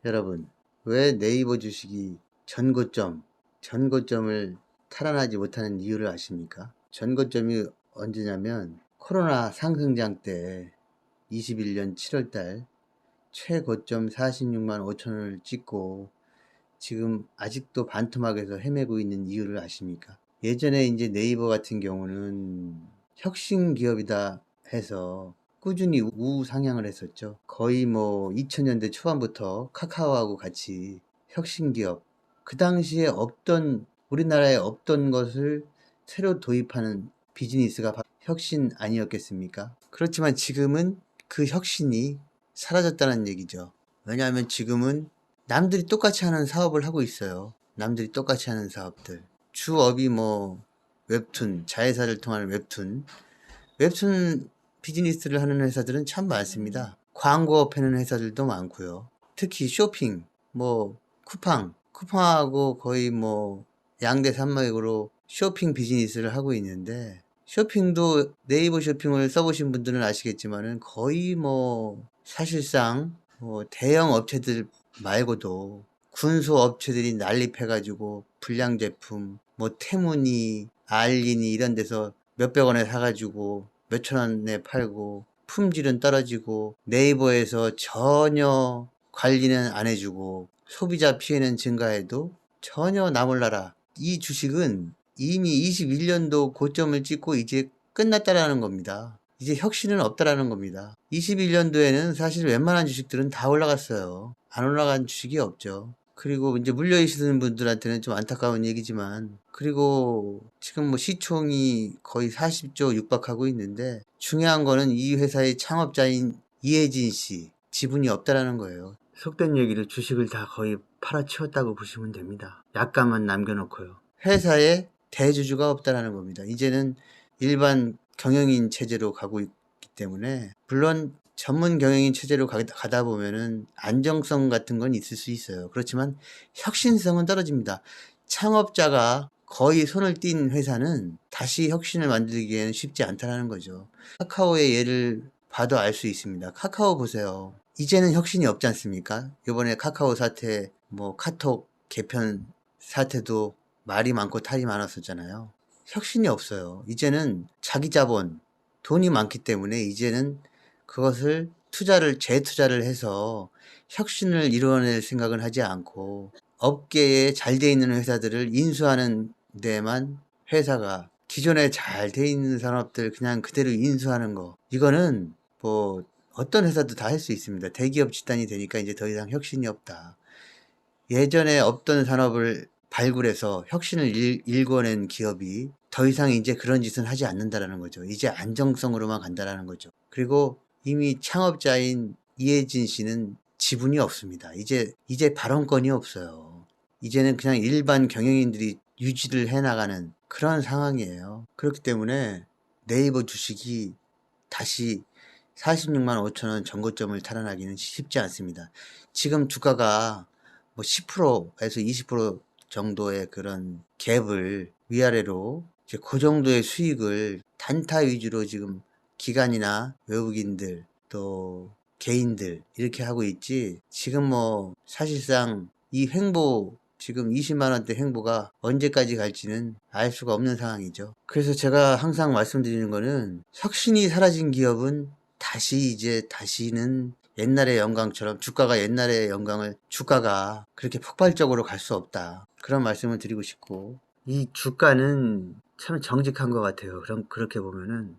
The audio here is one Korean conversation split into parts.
여러분, 왜 네이버 주식이 전고점을 탈환하지 못하는 이유를 아십니까? 전고점이 언제냐면 코로나 상승장 때 21년 7월달 최고점 46만 5천 원을 찍고 지금 아직도 반토막에서 헤매고 있는 이유를 아십니까? 예전에 이제 네이버 같은 경우는 혁신 기업이다 해서 꾸준히 우상향을 했었죠. 거의 뭐 2000년대 초반부터 카카오하고 같이 혁신 기업, 그 당시에 우리나라에 없던 것을 새로 도입하는 비즈니스가 바로 혁신 아니었겠습니까? 그렇지만 지금은 그 혁신이 사라졌다는 얘기죠. 왜냐하면 지금은 남들이 똑같이 하는 사업을 하고 있어요. 남들이 똑같이 하는 사업들. 주업이 뭐 웹툰, 자회사를 통하는 웹툰 비즈니스를 하는 회사들은 참 많습니다. 광고업 하는 회사들도 많고요. 특히 쇼핑, 뭐 쿠팡하고 거의 뭐 양대 산맥으로 쇼핑 비즈니스를 하고 있는데, 쇼핑도 네이버 쇼핑을 써보신 분들은 아시겠지만은 거의 뭐 사실상 뭐 대형 업체들 말고도 군소 업체들이 난립해가지고 불량 제품, 뭐 테무니, 알리니 이런 데서 몇백 원에 사가지고 몇천 원에 팔고 품질은 떨어지고 네이버에서 전혀 관리는 안 해주고 소비자 피해는 증가해도 전혀 나몰라라. 이 주식은 이미 21년도 고점을 찍고 이제 끝났다라는 겁니다. 이제 혁신은 없다라는 겁니다. 21년도에는 사실 웬만한 주식들은 다 올라갔어요. 안 올라간 주식이 없죠. 그리고 이제 물려 있으신 분들한테는 좀 안타까운 얘기지만, 그리고 지금 뭐 시총이 거의 40조 육박하고 있는데, 중요한 거는 이 회사의 창업자인 이혜진 씨 지분이 없다라는 거예요. 속된 얘기를 주식을 다 거의 팔아치웠다고 보시면 됩니다. 약간만 남겨놓고요. 회사에 대주주가 없다라는 겁니다. 이제는 일반 경영인 체제로 가고 있기 때문에, 물론 전문 경영인 체제로 가다 보면은 안정성 같은 건 있을 수 있어요. 그렇지만 혁신성은 떨어집니다. 창업자가 거의 손을 띈 회사는 다시 혁신을 만들기에는 쉽지 않다는 거죠. 카카오의 예를 봐도 알 수 있습니다. 카카오 보세요. 이제는 혁신이 없지 않습니까? 이번에 카카오 사태, 뭐 카톡 개편 사태도 말이 많고 탈이 많았었잖아요. 혁신이 없어요. 이제는 자기 자본, 돈이 많기 때문에 이제는 그것을 재투자를 해서 혁신을 이루어낼 생각은 하지 않고, 업계에 잘 돼 있는 회사들을 인수하는 데만 회사가, 기존에 잘 돼 있는 산업들 그냥 그대로 인수하는 거, 이거는 뭐 어떤 회사도 다 할 수 있습니다. 대기업 집단이 되니까 이제 더 이상 혁신이 없다. 예전에 없던 산업을 발굴해서 혁신을 일궈낸 기업이 더 이상 이제 그런 짓은 하지 않는다라는 거죠. 이제 안정성으로만 간다라는 거죠. 그리고 이미 창업자인 이혜진 씨는 지분이 없습니다. 이제 발언권이 없어요. 이제는 그냥 일반 경영인들이 유지를 해나가는 그런 상황이에요. 그렇기 때문에 네이버 주식이 다시 46만 5천 원 전고점을 탈환하기는 쉽지 않습니다. 지금 주가가 뭐 10%에서 20% 정도의 그런 갭을 위아래로, 이제 그 정도의 수익을 단타 위주로 지금 기관이나 외국인들 또 개인들 이렇게 하고 있지, 지금 뭐 사실상 이 횡보, 지금 20만 원대 횡보가 언제까지 갈지는 알 수가 없는 상황이죠. 그래서 제가 항상 말씀드리는 거는, 혁신이 사라진 기업은 다시는 옛날의 영광처럼 주가가 옛날의 영광을, 주가가 그렇게 폭발적으로 갈 수 없다. 그런 말씀을 드리고 싶고, 이 주가는 참 정직한 것 같아요. 그렇게 보면은.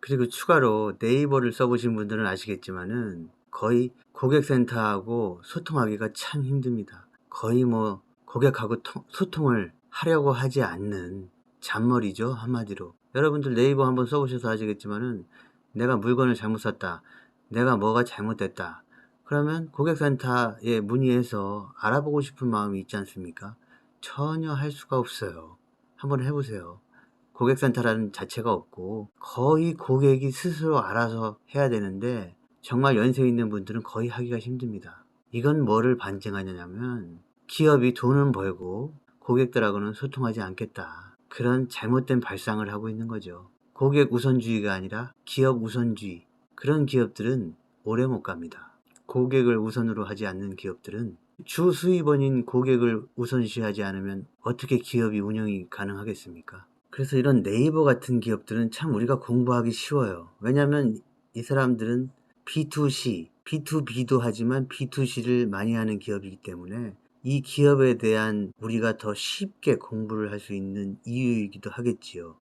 그리고 추가로 네이버를 써보신 분들은 아시겠지만은 거의 고객센터하고 소통하기가 참 힘듭니다. 거의 뭐 고객하고 소통을 하려고 하지 않는 잔머리죠, 한마디로. 여러분들 네이버 한번 써보셔서 아시겠지만은, 내가 물건을 잘못 샀다, 내가 뭐가 잘못됐다, 그러면 고객센터에 문의해서 알아보고 싶은 마음이 있지 않습니까? 전혀 할 수가 없어요. 한번 해보세요. 고객센터라는 자체가 없고 거의 고객이 스스로 알아서 해야 되는데, 정말 연세 있는 분들은 거의 하기가 힘듭니다. 이건 뭐를 반증하냐면, 기업이 돈은 벌고 고객들하고는 소통하지 않겠다, 그런 잘못된 발상을 하고 있는 거죠. 고객 우선주의가 아니라 기업 우선주의, 그런 기업들은 오래 못 갑니다. 고객을 우선으로 하지 않는 기업들은 주 수입원인 고객을 우선시하지 않으면 어떻게 기업이 운영이 가능하겠습니까? 그래서 이런 네이버 같은 기업들은 참 우리가 공부하기 쉬워요. 왜냐하면 이 사람들은 B2C, B2B도 하지만 B2C를 많이 하는 기업이기 때문에 이 기업에 대한 우리가 더 쉽게 공부를 할 수 있는 이유이기도 하겠지요.